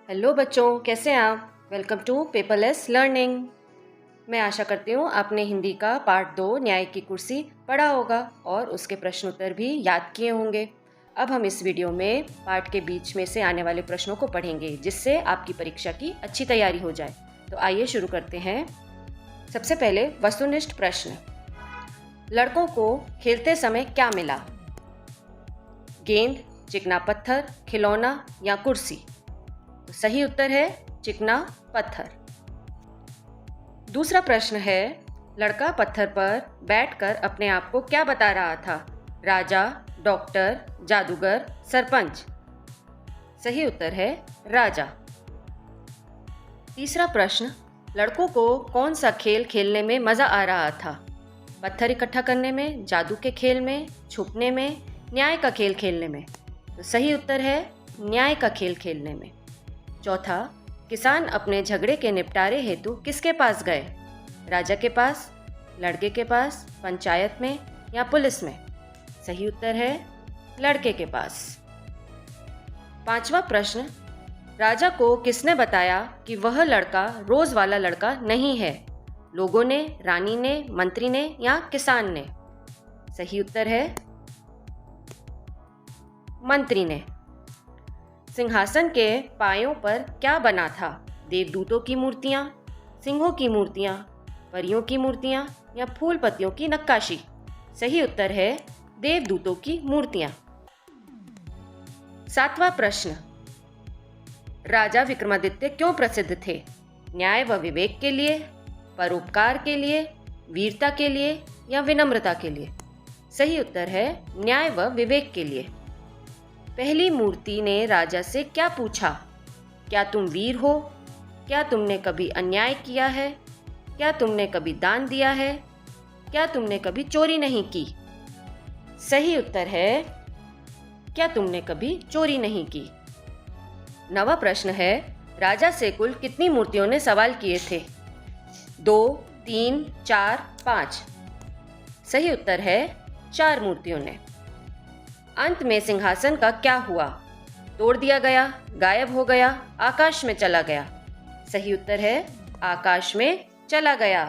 Hello बच्चों, कैसे हैं आप। Welcome to paperless learning. मैं आशा करती हूँ आपने हिंदी का पार्ट 2 न्याय की कुर्सी पढ़ा होगा और उसके प्रश्न उत्तर भी याद किए होंगे। अब हम इस वीडियो में पार्ट के बीच में से आने वाले प्रश्नों को पढ़ेंगे जिससे आपकी परीक्षा की अच्छी तैयारी हो जाए। तो आइए शुरू करते हैं। सबसे पहले वस्तुनिष्ठ प्रश्न। लड़कों को खेलते समय क्या मिला? गेंद, चिकना पत्थर, खिलौना या कुर्सी? तो सही उत्तर है चिकना पत्थर। दूसरा प्रश्न है, लड़का पत्थर पर बैठकर अपने आप को क्या बता रहा था? राजा, डॉक्टर, जादूगर, सरपंच? सही उत्तर है राजा। तीसरा प्रश्न, लड़कों को कौन सा खेल खेलने में मजा आ रहा था? पत्थर इकट्ठा करने में, जादू के खेल में, छुपने में, न्याय का खेल खेलने में? तो सही उत्तर है न्याय का खेल खेलने में। चौथा, किसान अपने झगड़े के निपटारे हेतु किसके पास गए? राजा के पास, लड़के के पास, पंचायत में या पुलिस में? सही उत्तर है लड़के के पास। पांचवा प्रश्न, राजा को किसने बताया कि वह लड़का रोज वाला लड़का नहीं है? लोगों ने, रानी ने, मंत्री ने या किसान ने? सही उत्तर है मंत्री ने। सिंहासन के पायों पर क्या बना था? देवदूतों की मूर्तियां, सिंहों की मूर्तियां, परियों की मूर्तियां या फूल पत्तियों की नक्काशी? सही उत्तर है देवदूतों की मूर्तियां। सातवां प्रश्न, राजा विक्रमादित्य क्यों प्रसिद्ध थे? न्याय व विवेक के लिए, परोपकार के लिए, वीरता के लिए या विनम्रता के लिए? सही उत्तर है न्याय व विवेक के लिए। पहली मूर्ति ने राजा से क्या पूछा? क्या तुम वीर हो? क्या तुमने कभी अन्याय किया है? क्या तुमने कभी दान दिया है? क्या तुमने कभी चोरी नहीं की? सही उत्तर है क्या तुमने कभी चोरी नहीं की। नवा प्रश्न है, राजा से कुल कितनी मूर्तियों ने सवाल किए थे? 2, 3, 4, 5? सही उत्तर है 4 मूर्तियों ने। अंत में सिंहासन का क्या हुआ? तोड़ दिया गया, गायब हो गया, आकाश में चला गया? सही उत्तर है आकाश में चला गया।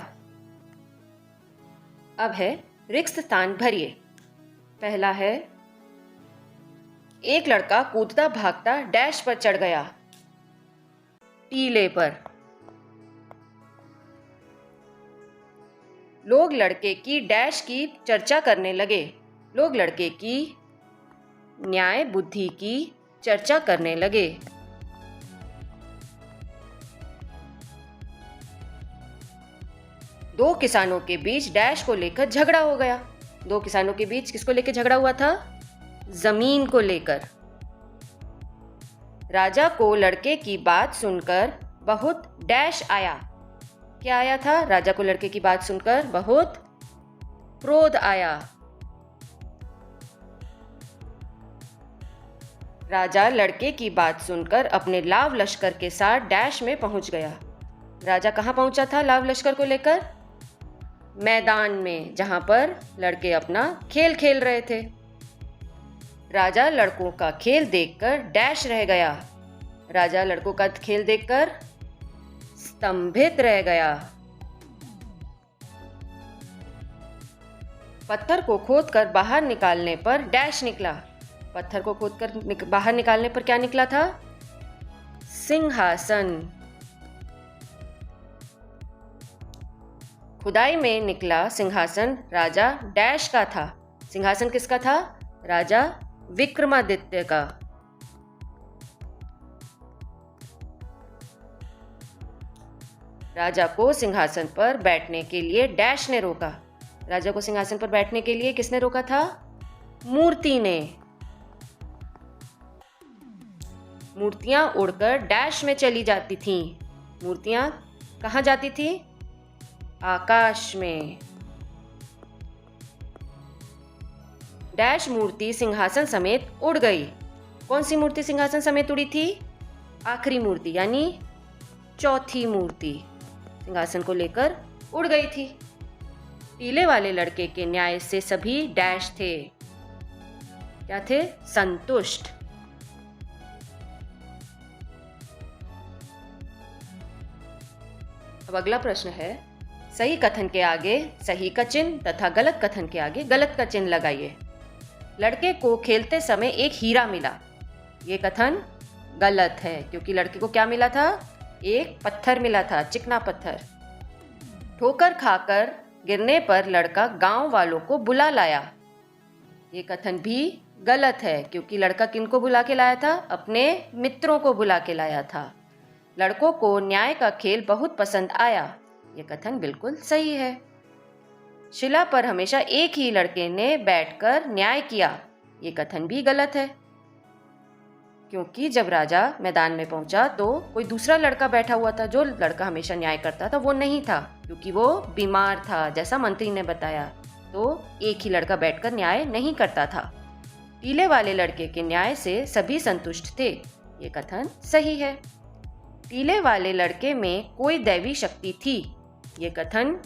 अब है रिक्त स्थान भरिए। पहला है, एक लड़का कूदता भागता डैश पर चढ़ गया। टीले पर। लोग लड़के की डैश की चर्चा करने लगे। लोग लड़के की न्याय बुद्धि की चर्चा करने लगे। दो किसानों के बीच डैश को लेकर झगड़ा हो गया। दो किसानों के बीच किसको लेकर झगड़ा हुआ था? जमीन को लेकर। राजा को लड़के की बात सुनकर बहुत डैश आया। क्या आया था? राजा को लड़के की बात सुनकर बहुत क्रोध आया। राजा लड़के की बात सुनकर अपने लाव लश्कर के साथ डैश में पहुंच गया। राजा कहां पहुंचा था लाव लश्कर को लेकर? मैदान में, जहां पर लड़के अपना खेल खेल रहे थे। राजा लड़कों का खेल देखकर डैश रह गया। राजा लड़कों का खेल देखकर स्तंभित रह गया। पत्थर को खोदकर बाहर निकालने पर डैश निकला। पत्थर को खोदकर बाहर निकालने पर क्या निकला था? सिंहासन। खुदाई में निकला सिंहासन राजा डैश का था। सिंहासन किसका था? राजा विक्रमादित्य का। राजा को सिंहासन पर बैठने के लिए डैश ने रोका। राजा को सिंहासन पर बैठने के लिए किसने रोका था? मूर्ति ने। मूर्तियां उड़कर डैश में चली जाती थीं। मूर्तियां कहां जाती थी? आकाश में। डैश मूर्ति सिंहासन समेत उड़ गई। कौन सी मूर्ति सिंहासन समेत उड़ी थी? आखिरी मूर्ति यानी चौथी मूर्ति सिंहासन को लेकर उड़ गई थी। टीले वाले लड़के के न्याय से सभी डैश थे। क्या थे? संतुष्ट। अब अगला प्रश्न है, सही कथन के आगे सही का चिन्ह तथा गलत कथन के आगे गलत का चिन्ह लगाइए। लड़के को खेलते समय एक हीरा मिला। ये कथन गलत है, क्योंकि लड़के को क्या मिला था? एक पत्थर मिला था, चिकना पत्थर। ठोकर खाकर गिरने पर लड़का गांव वालों को बुला लाया। ये कथन भी गलत है, क्योंकि लड़का किनको बुला के लाया था? अपने मित्रों को बुला के लाया था। लड़कों को न्याय का खेल बहुत पसंद आया। ये कथन बिल्कुल सही है। शिला पर हमेशा एक ही लड़के ने बैठकर न्याय किया। ये कथन भी गलत है, क्योंकि जब राजा मैदान में पहुंचा तो कोई दूसरा लड़का बैठा हुआ था। जो लड़का हमेशा न्याय करता था वो नहीं था, क्योंकि वो बीमार था, जैसा मंत्री ने बताया। तो एक ही लड़का बैठकर न्याय नहीं करता था। टीले वाले लड़के के न्याय से सभी संतुष्ट थे। ये कथन सही है। टीले वाले लड़के में कोई दैवी शक्ति थी। ये कथन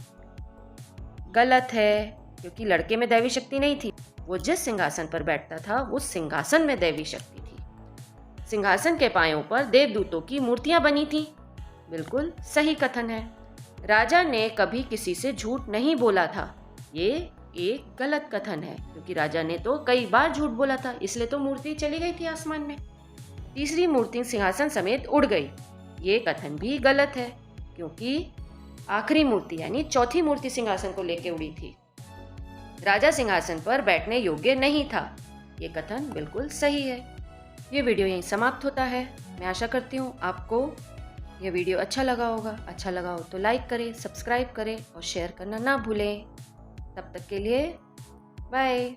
गलत है, क्योंकि लड़के में दैवी शक्ति नहीं थी। वो जिस सिंहासन पर बैठता था उस सिंहासन में दैवी शक्ति थी। सिंहासन के पायों पर देवदूतों की मूर्तियां बनी थी। बिल्कुल सही कथन है। राजा ने कभी किसी से झूठ नहीं बोला था। ये एक गलत कथन है, क्योंकि राजा ने तो कई बार झूठ बोला था, इसलिए तो मूर्ति चली गई थी आसमान में। तीसरी मूर्ति सिंहासन समेत उड़ गई। ये कथन भी गलत है, क्योंकि आखिरी मूर्ति यानी चौथी मूर्ति सिंहासन को लेके उड़ी थी। राजा सिंहासन पर बैठने योग्य नहीं था। ये कथन बिल्कुल सही है। ये वीडियो यहीं समाप्त होता है। मैं आशा करती हूँ आपको ये वीडियो अच्छा लगा होगा। अच्छा लगा हो तो लाइक करें, सब्सक्राइब करें और शेयर करना ना भूलें। तब तक के लिए बाय।